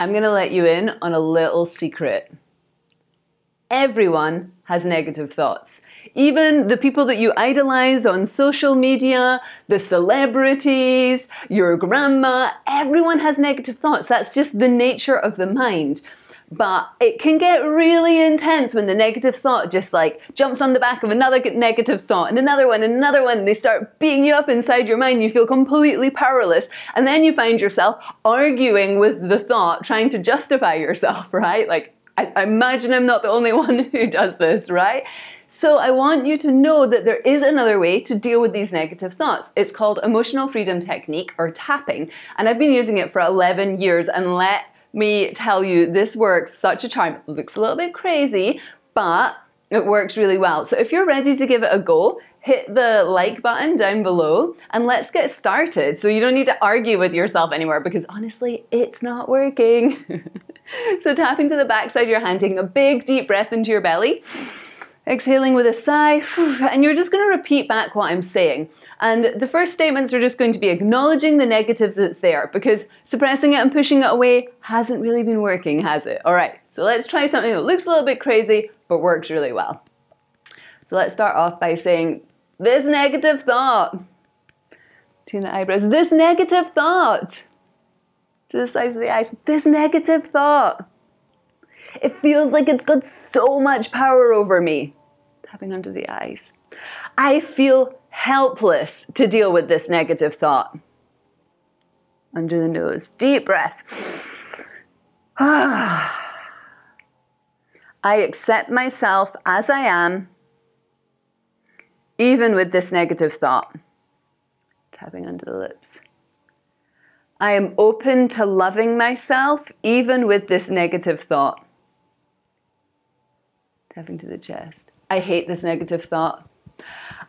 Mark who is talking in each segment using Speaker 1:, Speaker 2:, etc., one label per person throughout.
Speaker 1: I'm going to let you in on a little secret. Everyone has negative thoughts. Even the people that you idolize on social media, the celebrities, your grandma, everyone has negative thoughts. That's just the nature of the mind. But it can get really intense when the negative thought just like jumps on the back of another negative thought and another one and another one. And they start beating you up inside your mind. You feel completely powerless. And then you find yourself arguing with the thought, trying to justify yourself, right? Like, I imagine I'm not the only one who does this, right? So I want you to know that there is another way to deal with these negative thoughts. It's called emotional freedom technique, or tapping. And I've been using it for 11 years, and let me tell you, this works such a charm. It looks a little bit crazy, but it works really well. So if you're ready to give it a go, hit the like button down below and let's get started. So you don't need to argue with yourself anymore, because honestly, it's not working. So tapping to the backside of your hand, taking a big deep breath into your belly, exhaling with a sigh, and you're just going to repeat back what I'm saying. And the first statements are just going to be acknowledging the negative that's there, because suppressing it and pushing it away hasn't really been working, has it? All right, so let's try something that looks a little bit crazy, but works really well. So let's start off by saying, this negative thought, between the eyebrows, this negative thought, to the sides of the eyes, this negative thought. It feels like it's got so much power over me. Tapping under the eyes. I feel helpless to deal with this negative thought. Under the nose. Deep breath. I accept myself as I am, even with this negative thought. Tapping under the lips. I am open to loving myself, even with this negative thought. Tapping to the chest. I hate this negative thought.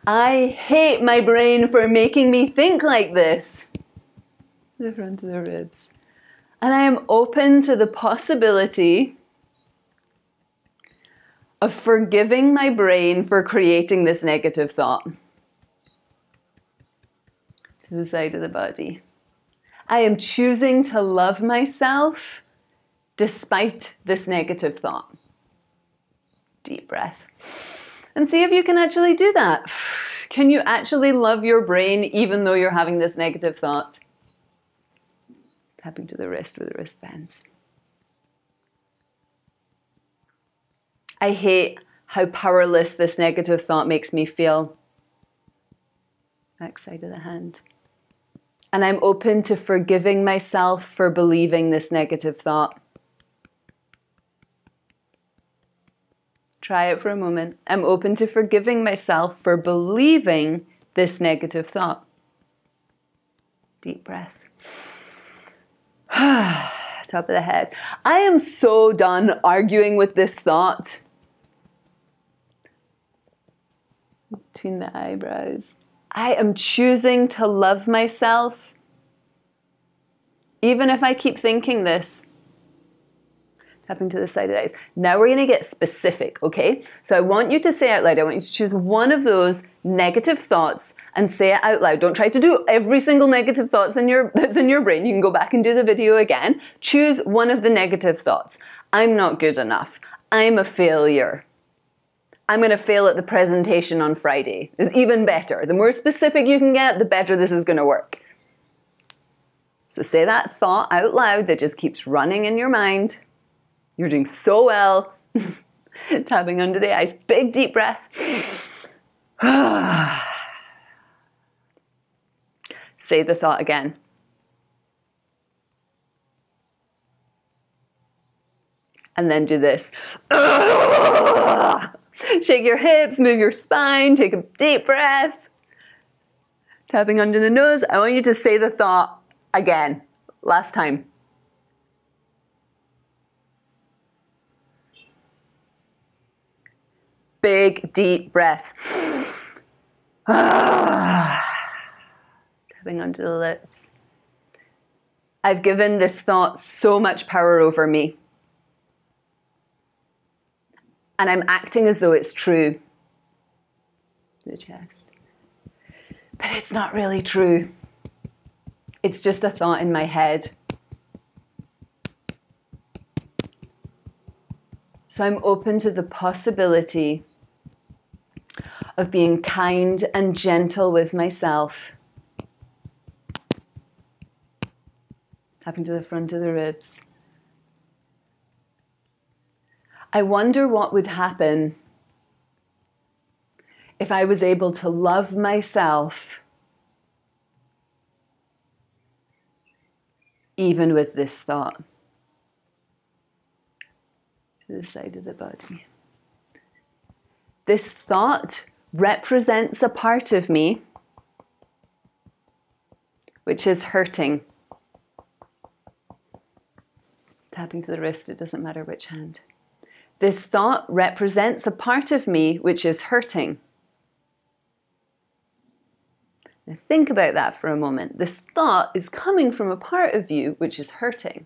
Speaker 1: I hate my brain for making me think like this. The front of the ribs. And I am open to the possibility of forgiving my brain for creating this negative thought. To the side of the body. I am choosing to love myself despite this negative thought. Deep breath. And see if you can actually do that. Can you actually love your brain even though you're having this negative thought? Tapping to the wrist with the wrist bends. I hate how powerless this negative thought makes me feel. Back side of the hand. And I'm open to forgiving myself for believing this negative thought. Try it for a moment. I'm open to forgiving myself for believing this negative thought. Deep breath. Top of the head. I am so done arguing with this thought. Between the eyebrows. I am choosing to love myself, even if I keep thinking this. Tapping to the side of the eyes. Now we're going to get specific, okay? So I want you to say out loud, I want you to choose one of those negative thoughts and say it out loud. Don't try to do every single negative thoughts that's in your brain. You can go back and do the video again. Choose one of the negative thoughts. I'm not good enough. I'm a failure. I'm going to fail at the presentation on Friday. It's even better. The more specific you can get, the better this is going to work. So say that thought out loud that just keeps running in your mind. You're doing so well. Tapping under the eyes. Big deep breath. Say the thought again. And then do this. Shake your hips, move your spine, take a deep breath. Tapping under the nose. I want you to say the thought again. Last time. Big, deep breath. Tapping under the lips. I've given this thought so much power over me. And I'm acting as though it's true. The chest. But it's not really true. It's just a thought in my head. So I'm open to the possibility of being kind and gentle with myself. Tapping to the front of the ribs. I wonder what would happen if I was able to love myself even with this thought. To the side of the body. This thought represents a part of me which is hurting. Tapping to the wrist, it doesn't matter which hand. This thought represents a part of me which is hurting. Now think about that for a moment. This thought is coming from a part of you which is hurting.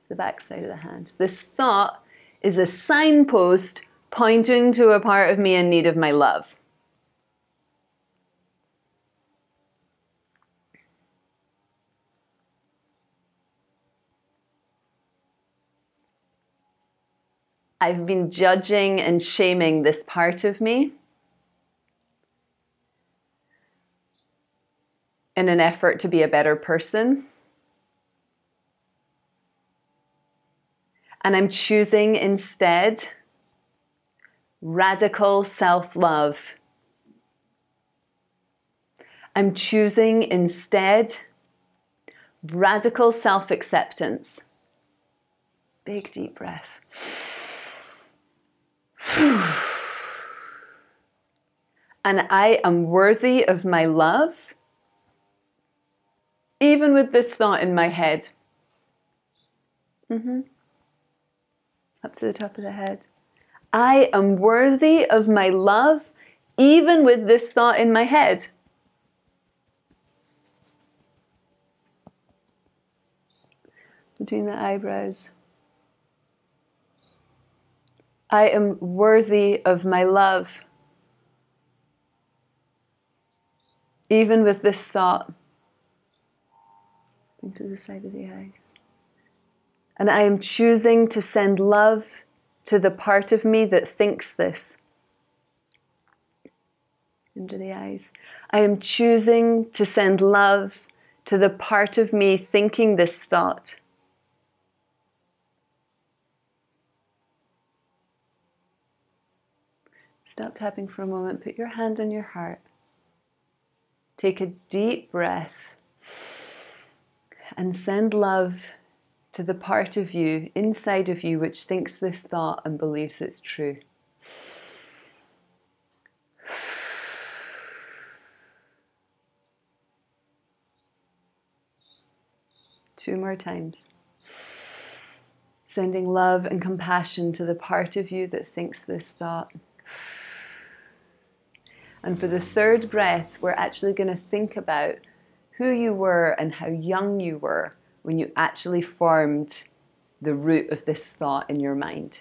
Speaker 1: The back side of the hand. This thought is a signpost pointing to a part of me in need of my love. I've been judging and shaming this part of me in an effort to be a better person. And I'm choosing instead radical self-love. I'm choosing instead radical self-acceptance. Big deep breath. And I am worthy of my love, even with this thought in my head. Up to the top of the head. I am worthy of my love, even with this thought in my head. Between the eyebrows. I am worthy of my love, even with this thought. Into the side of the eyes. And I am choosing to send love to the part of me that thinks this. Into the eyes. I am choosing to send love to the part of me thinking this thought. Stop tapping for a moment. Put your hand on your heart. Take a deep breath and send love to the part of you, inside of you, which thinks this thought and believes it's true. Two more times. Sending love and compassion to the part of you that thinks this thought. And for the third breath, we're actually going to think about who you were and how young you were when you actually formed the root of this thought in your mind.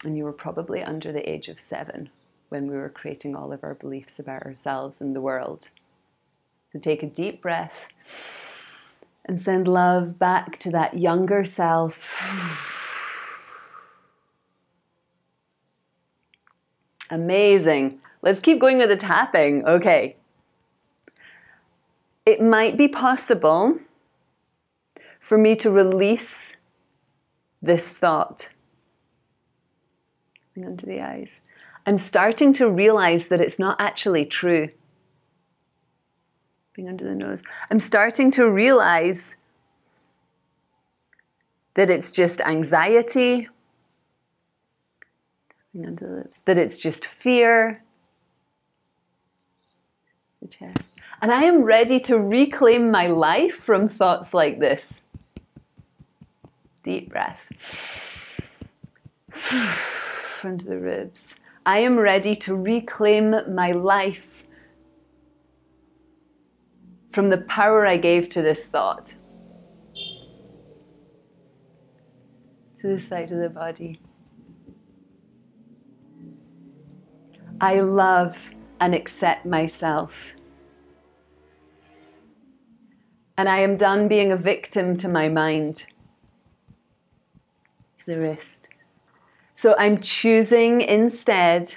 Speaker 1: And you were probably under the age of 7 when we were creating all of our beliefs about ourselves and the world. So take a deep breath and send love back to that younger self. Amazing. Let's keep going with the tapping. Okay. It might be possible for me to release this thought. Under the eyes. I'm starting to realize that it's not actually true. Being under the nose. I'm starting to realize that it's just anxiety. Being under the lips. That it's just fear. The chest. And I am ready to reclaim my life from thoughts like this. Deep breath. Front of the ribs. I am ready to reclaim my life from the power I gave to this thought. To the side of the body. I love and accept myself. And I am done being a victim to my mind. the wrist. So I'm choosing instead,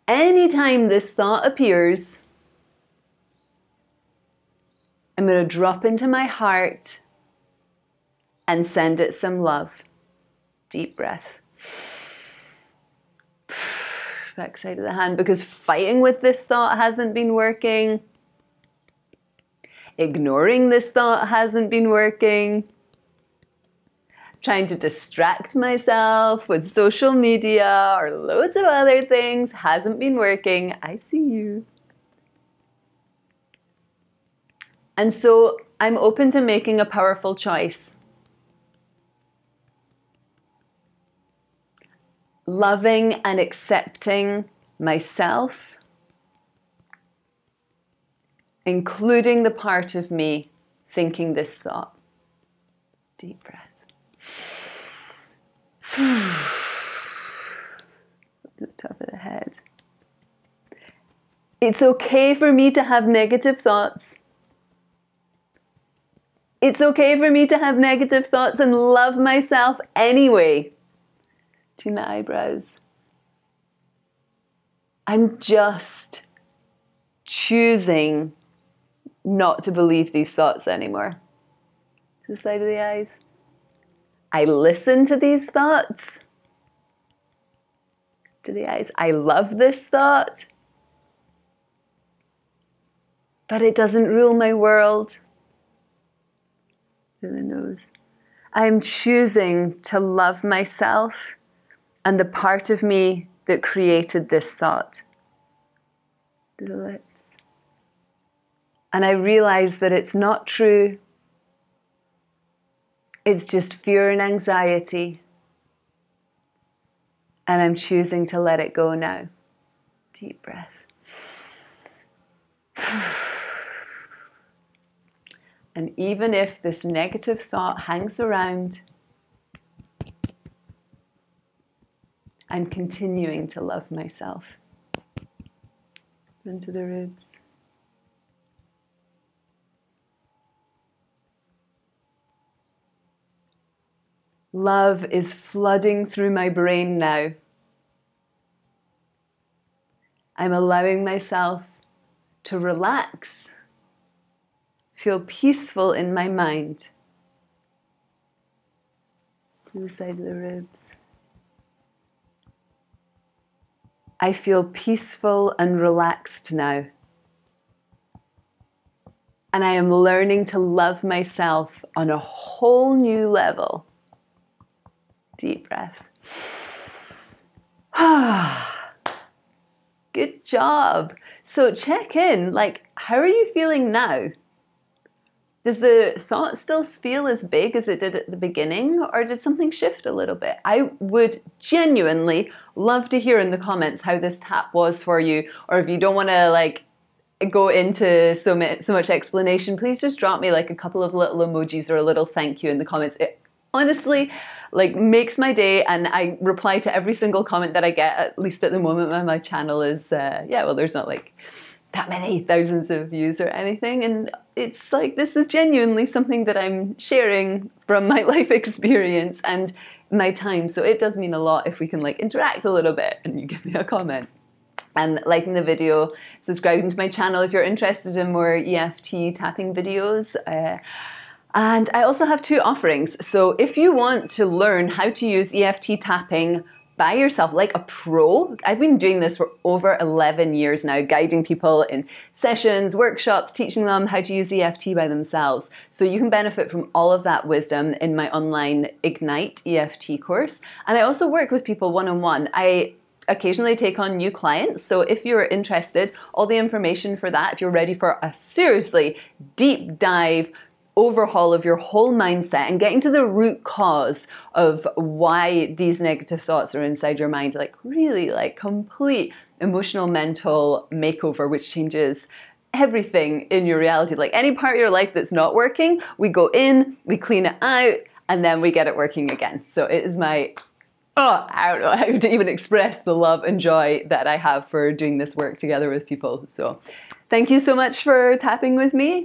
Speaker 1: anytime this thought appears, I'm going to drop into my heart and send it some love. Deep breath. Back side of the hand, because fighting with this thought hasn't been working. Ignoring this thought hasn't been working. Trying to distract myself with social media or loads of other things hasn't been working. I see you. And so I'm open to making a powerful choice. Loving and accepting myself, including the part of me thinking this thought. Deep breath. Up to the top of the head. It's okay for me to have negative thoughts. It's okay for me to have negative thoughts and love myself anyway. Between the eyebrows. I'm just choosing not to believe these thoughts anymore. To the side of the eyes. I listen to these thoughts. To the eyes. I love this thought. But it doesn't rule my world. To the nose. I'm choosing to love myself and the part of me that created this thought. To the lips. And I realize that it's not true. It's just fear and anxiety. And I'm choosing to let it go now. Deep breath. And even if this negative thought hangs around, I'm continuing to love myself. Into the ribs. Love is flooding through my brain now. I'm allowing myself to relax, feel peaceful in my mind. To the side of the ribs. I feel peaceful and relaxed now. And I am learning to love myself on a whole new level. Deep breath. Good job. So check in, like, how are you feeling now? Does the thought still feel as big as it did at the beginning, or did something shift a little bit? I would genuinely love to hear in the comments how this tap was for you, or if you don't want to like go into so much explanation, please just drop me like a couple of little emojis or a little thank you in the comments. It honestly like makes my day, and I reply to every single comment that I get, at least at the moment when my channel is, yeah, well, there's not like that many thousands of views or anything, and it's like this is genuinely something that I'm sharing from my life experience and my time, so it does mean a lot if we can like interact a little bit and you give me a comment. And liking the video, subscribing to my channel if you're interested in more EFT tapping videos. And I also have 2 offerings. So if you want to learn how to use EFT tapping by yourself, like a pro, I've been doing this for over 11 years now, guiding people in sessions, workshops, teaching them how to use EFT by themselves. So you can benefit from all of that wisdom in my online Ignite EFT course. And I also work with people one-on-one. I occasionally take on new clients. So if you're interested, all the information for that, if you're ready for a seriously deep dive overhaul of your whole mindset and getting to the root cause of why these negative thoughts are inside your mind, like really like complete emotional mental makeover, which changes everything in your reality. Like any part of your life that's not working, we go in, we clean it out, and then we get it working again. So it is my, I don't know how to even express the love and joy that I have for doing this work together with people. So thank you so much for tapping with me.